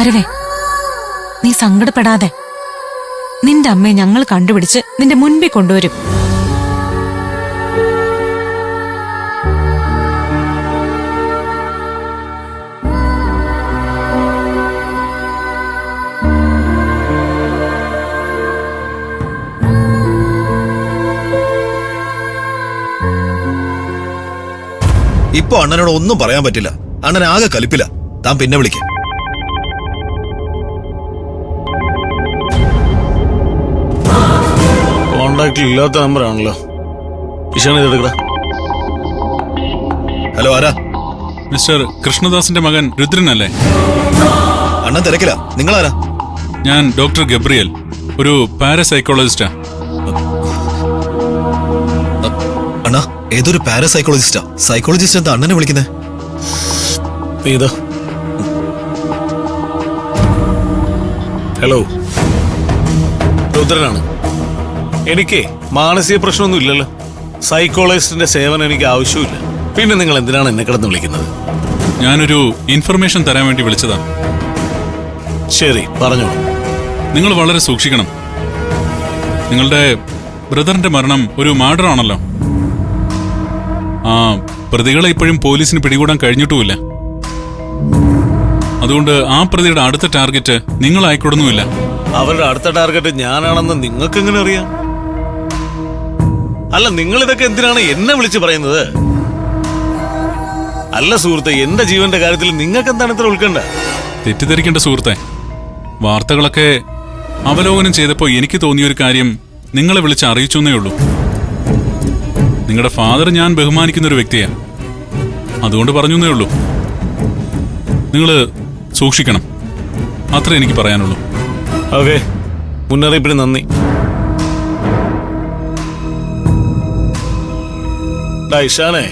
ആരവേ, നീ സങ്കടപ്പെടാതെ. നിന്റെ അമ്മയെ ഞങ്ങൾ കണ്ടുപിടിച്ച് നിന്റെ മുൻപിൽ കൊണ്ടുവരും. ഇപ്പൊ അണ്ണനോട് ഒന്നും പറയാൻ പറ്റില്ല. അണ്ണൻ ആകെ കലിപ്പില്ല. താൻ പിന്നെ വിളിക്കാം. കോണ്ടാക്ട് ഇല്ലാത്ത നമ്പറാണല്ലോ. ഹലോ, ആരാ? മിസ്റ്റർ കൃഷ്ണദാസിന്റെ മകൻ രുദ്രനല്ലേ? അണ്ണൻ തിരക്കില്ല. നിങ്ങളാരാ? ഞാൻ ഡോക്ടർ ഗബ്രിയൽ, ഒരു പാരസൈക്കോളജിസ്റ്റാ. അണ്ണാ, ഏതൊരു പാരസൈക്കോളജിസ്റ്റാ? സൈക്കോളജിസ്റ്റ് എന്താ അണ്ണനെ വിളിക്കുന്നേ? ഹലോ, രുദ്രനാണ്. എനിക്ക് മാനസിക പ്രശ്നമൊന്നും ഇല്ലല്ലോ. സൈക്കോളജിസ്റ്റിന്റെ സേവനം എനിക്ക് ആവശ്യമില്ല. പിന്നെ നിങ്ങൾ എന്തിനാണ് എന്നെ കിടന്ന് വിളിക്കുന്നത്? ഞാനൊരു ഇൻഫർമേഷൻ തരാൻ വേണ്ടി വിളിച്ചതാ. ശരി, പറഞ്ഞോ. നിങ്ങൾ വളരെ സൂക്ഷിക്കണം. നിങ്ങളുടെ ബ്രദറിന്റെ മരണം ഒരു മർഡർ ആണല്ലോ. ആ പ്രതികളെ ഇപ്പോഴും പോലീസിന് പിടികൂടാൻ കഴിഞ്ഞിട്ടുമില്ല. അതുകൊണ്ട് ആ പ്രതിയുടെ അടുത്ത ടാർഗറ്റ് നിങ്ങളായിക്കൊടുന്നുമില്ല. അവരുടെ അടുത്ത ടാർഗറ്റ് ഞാനാണെന്ന് നിങ്ങൾക്ക് എങ്ങനെ അറിയാം? അല്ല, നിങ്ങൾ ഇതൊക്കെ എന്തിനാണ് എന്നെ വിളിച്ച് പറയുന്നത്? അല്ല സുഹൃത്തെ, എന്റെ ജീവന്റെ കാര്യത്തിൽ നിങ്ങൾക്ക് എന്താണ് ഇത്ര ഉൾക്കണ്ട? തെറ്റിദ്ധരിക്കേണ്ട സുഹൃത്തെ. വാർത്തകളൊക്കെ അവലോകനം ചെയ്തപ്പോൾ എനിക്ക് തോന്നിയൊരു കാര്യം നിങ്ങളെ വിളിച്ച് അറിയിച്ചെന്നേ ഉള്ളൂ. നിങ്ങളുടെ ഫാദർ ഞാൻ ബഹുമാനിക്കുന്ന ഒരു വ്യക്തിയാണ്. അതുകൊണ്ട് പറഞ്ഞേ ഉള്ളൂ. നിങ്ങൾ സൂക്ഷിക്കണം, അത്രേ എനിക്ക് പറയാനുള്ളൂ. ഓക്കെ, മുന്നറിയിപ്പിന് നന്ദി. ഇഷാനെ,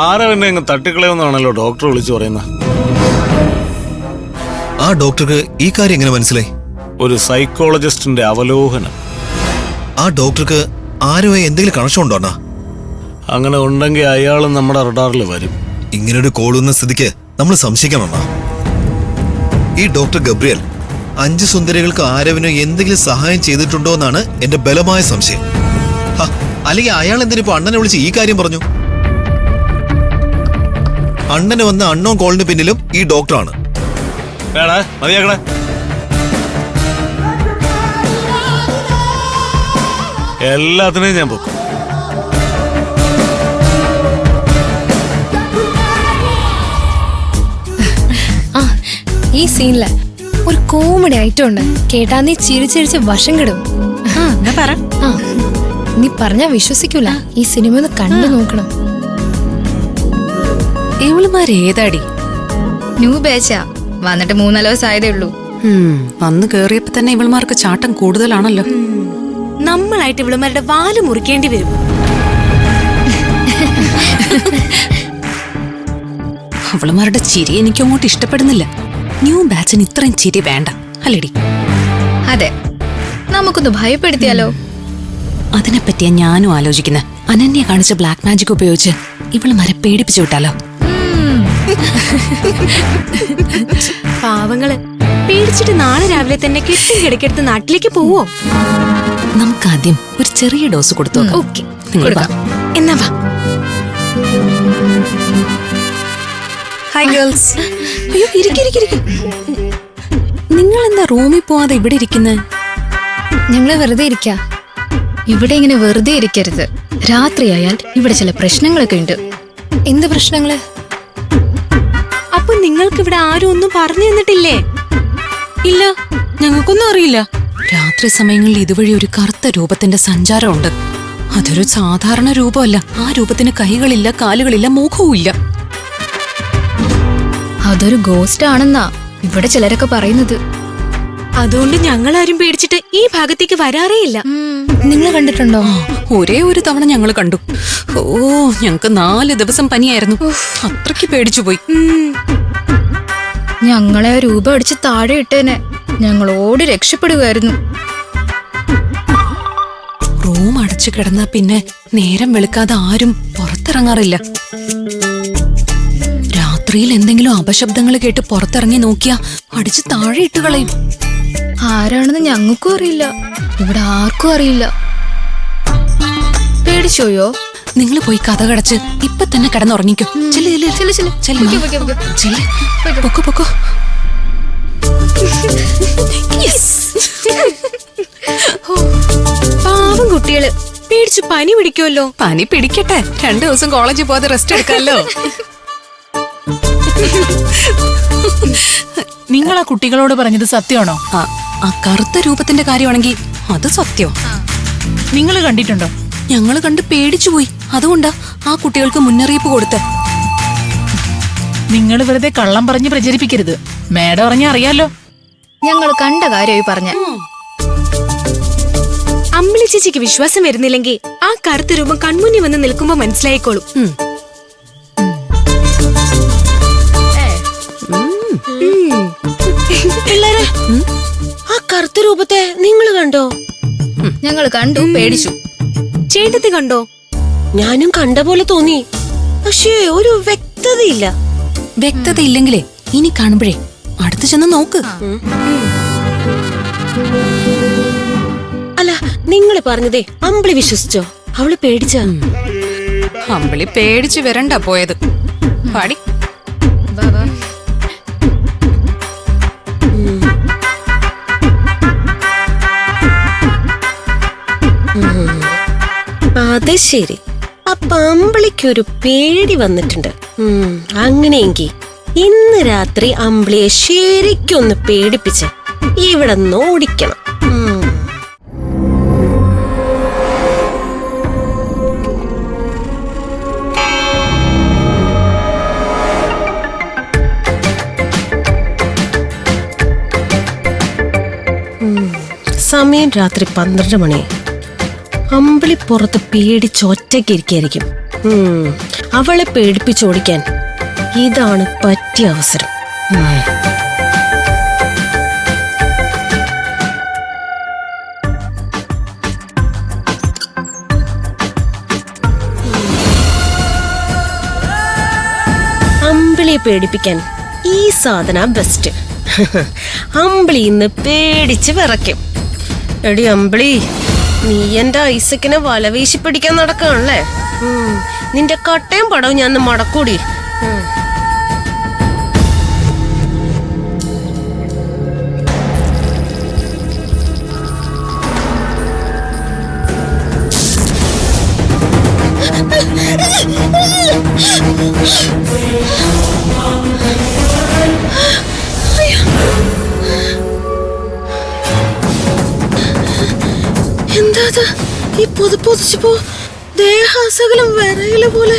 ആരാ എന്നെ അങ്ങ് തട്ടിക്കളയെന്നാണല്ലോ ഡോക്ടർ വിളിച്ചു പറയുന്നത്. ആ ഡോക്ടർക്ക് ഈ കാര്യം എങ്ങനെ മനസ്സിലായി? ഒരു സൈക്കോളജിസ്റ്റിന്റെ അവലോകനം. ആ ഡോക്ടർക്ക് ആരുമായി എന്തെങ്കിലും കണക്ഷൻ ഉണ്ടോ അണ്ണാ? അങ്ങനെ ഉണ്ടെങ്കിൽ അയാളും നമ്മുടെ റഡാറിൽ വരും. ഇങ്ങനൊരു കോളുന്ന സ്ഥിതിക്ക് നമ്മൾ സംശയിക്കണം അണ്ണാ. ഈ ഡോക്ടർ ഗബ്രിയൽ 5 സുന്ദരികൾക്ക് ആരവിനോ എന്തെങ്കിലും സഹായം ചെയ്തിട്ടുണ്ടോ എന്നാണ് എന്റെ ബലമായ സംശയം. അല്ലെങ്കിൽ അയാൾ എന്തിനിപ്പോ അണ്ണനെ വിളിച്ച് ഈ കാര്യം പറഞ്ഞു? അണ്ണന് വന്ന അണ്ണോൺ കോളിന് പിന്നിലും ഈ ഡോക്ടറാണ്. മതിയാക്കടേ. എല്ലാത്തിനെയും ഞാൻ പൊക്കും. ഈ സീനില് ഒരു കോമഡി ഐറ്റം ഉണ്ട്. കേട്ടാ നീ ചിരിച്ചിരിച്ച് വശം കിടും. നീ പറഞ്ഞാ വിശ്വസിക്കൂല. ഈ സിനിമ ഒന്ന് കണ്ടു നോക്കണം. ഇവളുമാരേതാടി? ന്യൂ ബാച്ചാ, വന്നിട്ട് 3-4 ദിവസം ആയതേ ഉള്ളൂ. വന്നു കേറിയപ്പോ തന്നെ ഇവളുമാർക്ക് ചാട്ടം കൂടുതലാണല്ലോ. നമ്മളായിട്ട് ഇവളുമാരുടെ വാല് മുറിക്കേണ്ടി വരും. അവളുമാരുടെ ചിരി എനിക്ക് അങ്ങോട്ട് ഇഷ്ടപ്പെടുന്നില്ല. ന്യൂ ബാച്ചിന് ഇത്രയും ചിരി വേണ്ട, അല്ലേടി? അതെ, നമുക്കൊന്ന് ഭയപ്പെടുത്തിയാലോ? അതിനെപ്പറ്റിയാ ഞാനും ആലോചിക്കുന്നത്. അനന്യ കാണിച്ച ബ്ലാക്ക് മാജിക് ഉപയോഗിച്ച് ഇവളുമാരെ പേടിപ്പിച്ചു വിട്ടാലോ? പാവങ്ങള് പേടിച്ചിട്ട് നാളെ രാവിലെ തന്നെ കെട്ടി കിടക്കെടുത്ത് നാട്ടിലേക്ക് പോവോ? നമുക്ക് ആദ്യം ഒരു ചെറിയ ഡോസ് കൊടുത്തു നോക്കാം. ഓക്കെ, എന്നാ വാ. Hi girls. അയ്യോ, ഇരിക്കും. നിങ്ങൾ എന്താ റൂമിൽ പോവാതെ ഇവിടെ ഇരിക്കുന്നത്? ഞങ്ങള് വെറുതെ ഇരിക്ക. ഇവിടെ ഇങ്ങനെ വെറുതെ ഇരിക്കരുത്. രാത്രിയായാൽ ഇവിടെ ചില പ്രശ്നങ്ങളൊക്കെ ഉണ്ട്. എന്ത് പ്രശ്നങ്ങള്? അപ്പൊ നിങ്ങൾക്ക് ഇവിടെ ആരും ഒന്നും പറഞ്ഞു തന്നിട്ടില്ലേ? ഇല്ല, ഞങ്ങൾക്കൊന്നും അറിയില്ല. രാത്രി സമയങ്ങളിൽ ഇതുവഴി ഒരു കറുത്ത രൂപത്തിന്റെ സഞ്ചാരമുണ്ട്. അതൊരു സാധാരണ രൂപമല്ല. ആ രൂപത്തിന് കൈകളില്ല, കാലുകളില്ല, മുഖവുമില്ല. അതൊരു ഗോസ്റ്റ് ആണെന്നാ ഇവിടെ ചിലരൊക്കെ പറയുന്നത്. അതുകൊണ്ട് ഞങ്ങളാരും പേടിച്ചിട്ട് ഈ ഭാഗത്തേക്ക് വരാറേയില്ല. നിങ്ങൾ കണ്ടിട്ടുണ്ടോ? ഒരേ ഒരു തവണ ഞങ്ങൾ കണ്ടു. ഓ, ഞങ്ങക്ക് 4 ദിവസം പനിയായിരുന്നു. അത്രയ്ക്ക് പേടിച്ചു പോയി. ഞങ്ങളെ രൂപം അടിച്ച് താഴെ ഇട്ടേനെ. ഞങ്ങളോട് രക്ഷപ്പെടുകയായിരുന്നു. റൂം അടച്ചു കിടന്നാ പിന്നെ നേരം വെളുക്കാതെ ആരും പുറത്തിറങ്ങാറില്ല. രാത്രി രാത്രിയിൽ എന്തെങ്കിലും അപശബ്ദങ്ങൾ കേട്ട് പുറത്തിറങ്ങി നോക്കിയാ അടിച്ച് താഴെ ഇട്ട് കളയും. ആരാണെന്ന് ഞങ്ങൾക്കും അറിയില്ല, ഇവിടെ ആർക്കും അറിയില്ല. പേടിച്ചോയോ? നിങ്ങൾ പോയി കഥ കടച്ച് ഇപ്പൊ തന്നെ കിടന്നുറങ്ങിക്കോ. ചെല്ല് ചെല്ല് ചെല്ല് ചെല്ല് ചെല്ല് ചെല്ല്. പൊക്കോ പൊക്കോ. പാവം കുട്ടികള് പേടിച്ചു പനി പിടിക്കുമല്ലോ. പനി പിടിക്കട്ടെ, 2 ദിവസം കോളേജിൽ പോകാതെ റെസ്റ്റ് എടുക്കാമല്ലോ. നിങ്ങൾ ആ കുട്ടികളോട് പറഞ്ഞത് സത്യമാണോ? ആ കറുത്ത രൂപത്തിന്റെ കാര്യമാണെങ്കിൽ അത് സത്യം. നിങ്ങൾ കണ്ടിട്ടുണ്ടോ? ഞങ്ങള് കണ്ട് പേടിച്ചു പോയി. അതുകൊണ്ടാ ആ കുട്ടികൾക്ക് മുന്നറിയിപ്പ് കൊടുത്ത്. നിങ്ങൾ വെറുതെ കള്ളം പറഞ്ഞ് പ്രചരിപ്പിക്കരുത്. മേഡം പറഞ്ഞാ അറിയാലോ. ഞങ്ങൾ കണ്ട കാര്യമായി പറഞ്ഞ. അമ്പിളി ചേച്ചിക്ക് വിശ്വാസം വരുന്നില്ലെങ്കിൽ ആ കറുത്ത രൂപം കൺമുന്നിൽ വന്ന് നിൽക്കുമ്പോ മനസ്സിലായിക്കോളും. പിള്ളേരെ, ആ കറുത്ത രൂപത്തെ നിങ്ങൾ കണ്ടോ? ഞങ്ങൾ കണ്ടു, പേടിച്ചു. ചേട്ടത്തി കണ്ടോ? ഞാനും കണ്ട പോലെ തോന്നി, പക്ഷേ ഒരു വ്യക്തതയില്ല. വ്യക്തത ഇല്ലെങ്കിലേ ഇനി കാണുമ്പോഴേ അടുത്ത് ചെന്ന് നോക്ക്. അല്ല, നിങ്ങൾ പറഞ്ഞതേ അമ്പിളി വിശ്വസിച്ചോ? അവള് പേടിച്ച? അമ്പിളി പേടിച്ചു വരണ്ട പോയത്. പാടി. അത് ശരി, അപ്പൊ അമ്പിളിക്കൊരു പേടി വന്നിട്ടുണ്ട്. അങ്ങനെയെങ്കിൽ ഇന്ന് രാത്രി അമ്പിളിയെ ശരിക്കൊന്ന് പേടിപ്പിച്ച് ഇവിടെ ഓടിക്കണം. സമയം രാത്രി 12 മണി. അമ്പിളി പുറത്ത് പേടിച്ചൊറ്റയ്ക്കിരിക്കായിരിക്കും. അവളെ പേടിപ്പിച്ചോടിക്കാൻ ഇതാണ് പറ്റിയ അവസരം. അമ്പിളിയെ പേടിപ്പിക്കാൻ ഈ സാധന ബെസ്റ്റ്. അമ്പിളി ഇന്ന് പേടിച്ച് വിറയ്ക്കും. എടി അമ്പിളി, നീ എന്റെ ഐസക്കിനെ വലവീശി പിടിക്കാൻ നടക്കാണല്ലേ? നിന്റെ കട്ടയും പടവും ഞാൻ മടക്കൂടി. എന്താ ഈ പൊതിച്ചപ്പോ ദേഹാസകലം വിറയല് പോലെ.